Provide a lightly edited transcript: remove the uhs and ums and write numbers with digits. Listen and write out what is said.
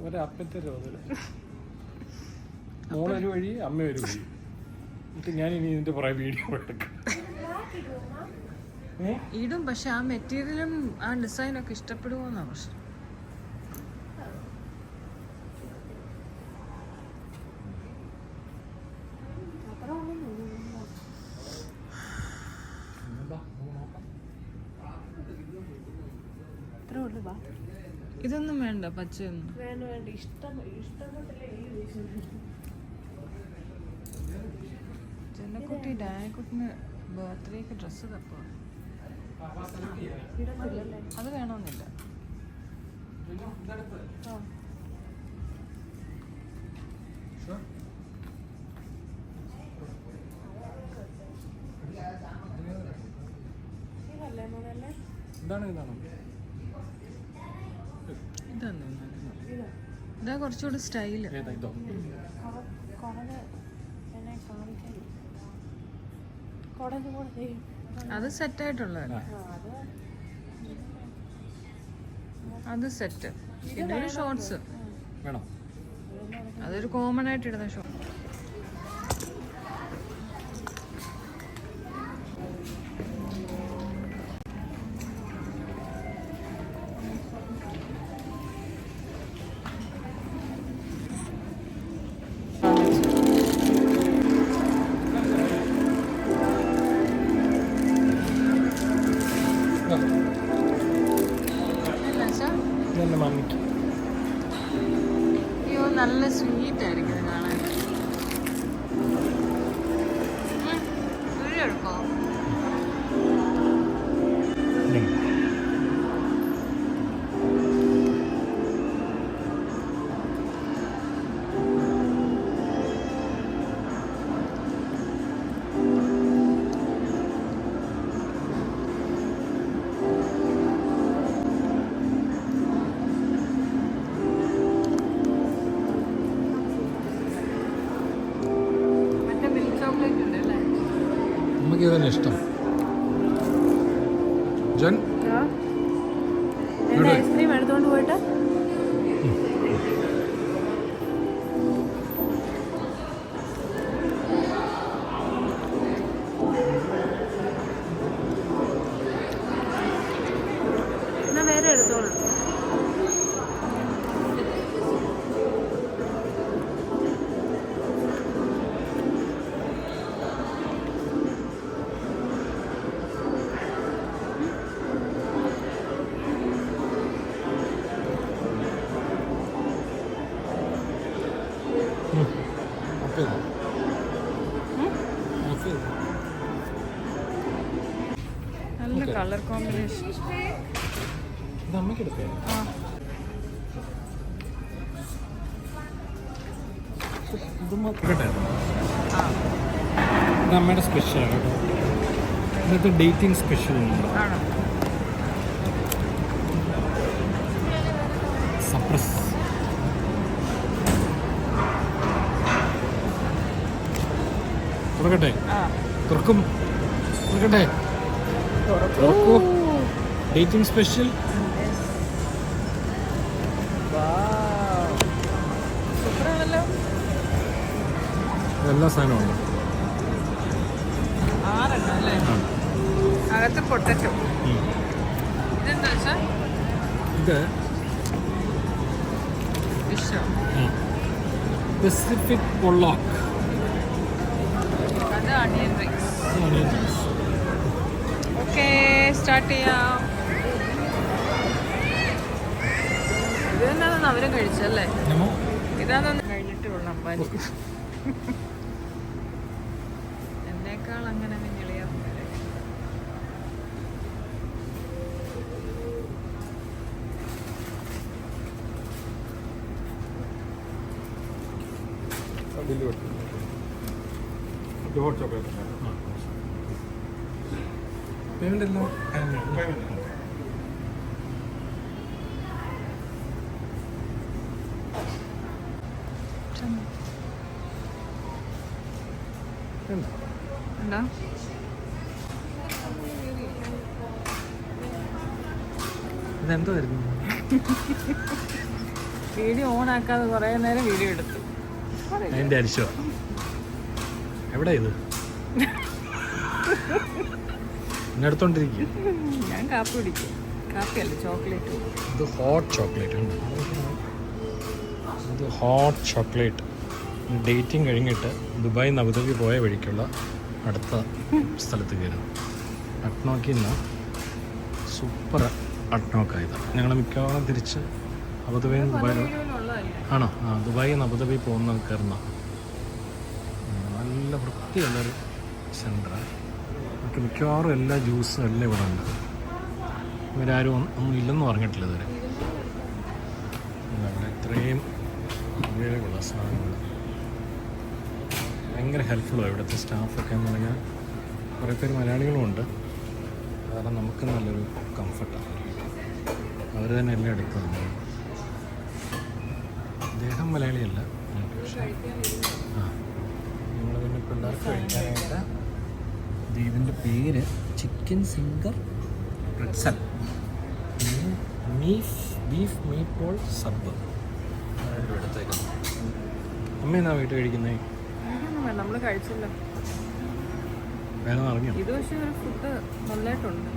ഒരപ്പത്തെ രോഗം മോളൊരു വഴി അമ്മ ഒരു വഴി എന്നിട്ട് ഞാൻ ഇനി ഇതിന്റെ പുറകെ വീഡിയോ എടുക്കും ഇടും. പക്ഷെ ആ മെറ്റീരിയലും ആ ഡിസൈനൊക്കെ ഇഷ്ടപ്പെടുമോന്നാ പ്രശ്നം. ഇതൊന്നും വേണ്ട, പച്ചയൊന്നും ചെന്നക്കുട്ടി ഡാനിക്കുട്ടിന് ബർത്ത്ഡേക്ക് ഡ്രസ്സ് തപ്പോ അത് വേണമെന്നില്ല. ഇതാ കുറച്ചുകൂടി സ്റ്റൈല്. അത് സെറ്റായിട്ടുള്ളതല്ല, അത് സെറ്റ്. പിന്നെ ഒരു ഷോർട്സ്, അതൊരു കോമൺ ആയിട്ട് ഇടുന്ന ഷോർട്ട്. അയ്യോ, നല്ല സ്വീറ്റ് ആയിരിക്കും കാണാൻ. എടുക്കോ? നമുക്ക് ഇതന്നെ ഇഷ്ടം. ജൻ ഐസ്ക്രീം എടുത്തോണ്ട് പോയിട്ട് എന്നാ വേറെ എടുത്തോളാം. നല്ല കളർ കോമ്പിനേഷൻ. അമ്മയുടെ സ്പെഷ്യലാണ് കേട്ടോ. ഇന്നത്തെ ഡേറ്റിംഗ് സ്പെഷ്യൽ സപ്രസ്. തുറക്കട്ടെ? തുറക്കും. തുറക്കട്ടെ? തുറക്കൂ. Dating special. എല്ലാ സാധനവും ഉണ്ട്. അകത്ത് പൊട്ടറ്റോ. ഇതെന്താ വെച്ചാൽ ഇത് പസഫിക് പൊള്ളോക്ക്. അത് അണിയൻ റൈസ്. ഓക്കെ, സ്റ്റാർട്ട് ചെയ്യാം. ഇത് തന്നെയാണെന്ന് അവരും കഴിച്ചല്ലേ? ഇതാണെന്ന് കഴിഞ്ഞിട്ട് ഉള്ള അമ്പാനി. എന്നേക്കാൾ അങ്ങനെ ഞെളിയാ. പേയ്മെന്റ് എല്ലാം എന്താ ഇതെന്തോ വരുന്നു വീഡിയോ ഓൺ ആക്കാതെ കുറേ നേരം വീഡിയോ എടുത്തു. അതിൻ്റെ അരിശോ എവിടെ ഇത് എടുത്തോണ്ടിരിക്കുക. ഞാൻ കാപ്പി കുടിക്കും. കാപ്പിയല്ല, ചോക്ലേറ്റ്. ഇത് ഹോട്ട് ചോക്ലേറ്റ് ഉണ്ട്. ഇത് ഹോട്ട് ചോക്ലേറ്റ്. ഡേറ്റിംഗ് കഴിഞ്ഞിട്ട് ദുബായിൽ നിന്ന് അബുദാബി പോയ വഴിക്കുള്ള അടുത്ത സ്ഥലത്ത് കയറുന്നു. അട്നോക്കിൽ നിന്ന് സൂപ്പർ അട്നോക്കായത്. ഞങ്ങൾ മിക്കവാറും തിരിച്ച് അബുദാബിയിൽ നിന്ന് ദുബായിൽ ആണോ ദുബായിൽ നിന്ന് അബുദാബി പോകുന്ന കയറുന്ന നല്ല വൃത്തിയുള്ളൊരു സെൻ്ററാണ്. നമുക്ക് മിക്കവാറും എല്ലാ ജ്യൂസും എല്ലാം ഇവിടെ ഉണ്ട്. ഇവരാരും ഒന്നും ഇല്ലെന്ന് പറഞ്ഞിട്ടില്ല ഇതുവരെ. ഇവിടെ ഇത്രയും ഉപയോഗമുള്ള സാധനങ്ങൾ ഭയങ്കര ഹെൽപ്ഫുള്ളാണ് ഇവിടുത്തെ സ്റ്റാഫൊക്കെ എന്ന് പറഞ്ഞാൽ. കുറേ പേര് മലയാളികളും ഉണ്ട്. കാരണം നമുക്ക് നല്ലൊരു കംഫർട്ടാണ്. അവർ തന്നെ എല്ലാം എടുത്തു തന്നെ. അദ്ദേഹം മലയാളിയല്ല, പക്ഷേ നമ്മൾ പിന്നെ പിള്ളേർക്ക് കഴിക്കാനായിട്ട് ഇതിൻ്റെ പേര് chicken zinger pretzel, beef meatball sub എടുത്തേക്കുന്നത്. അമ്മ എന്നാ വീട്ടിൽ കഴിക്കുന്നത്? നമ്മൾ കഴിച്ചില്ല. വേഗം അറിഞ്ഞോ? ഇത് പക്ഷേ ഫുഡ് നല്ലതായിട്ടുണ്ട്.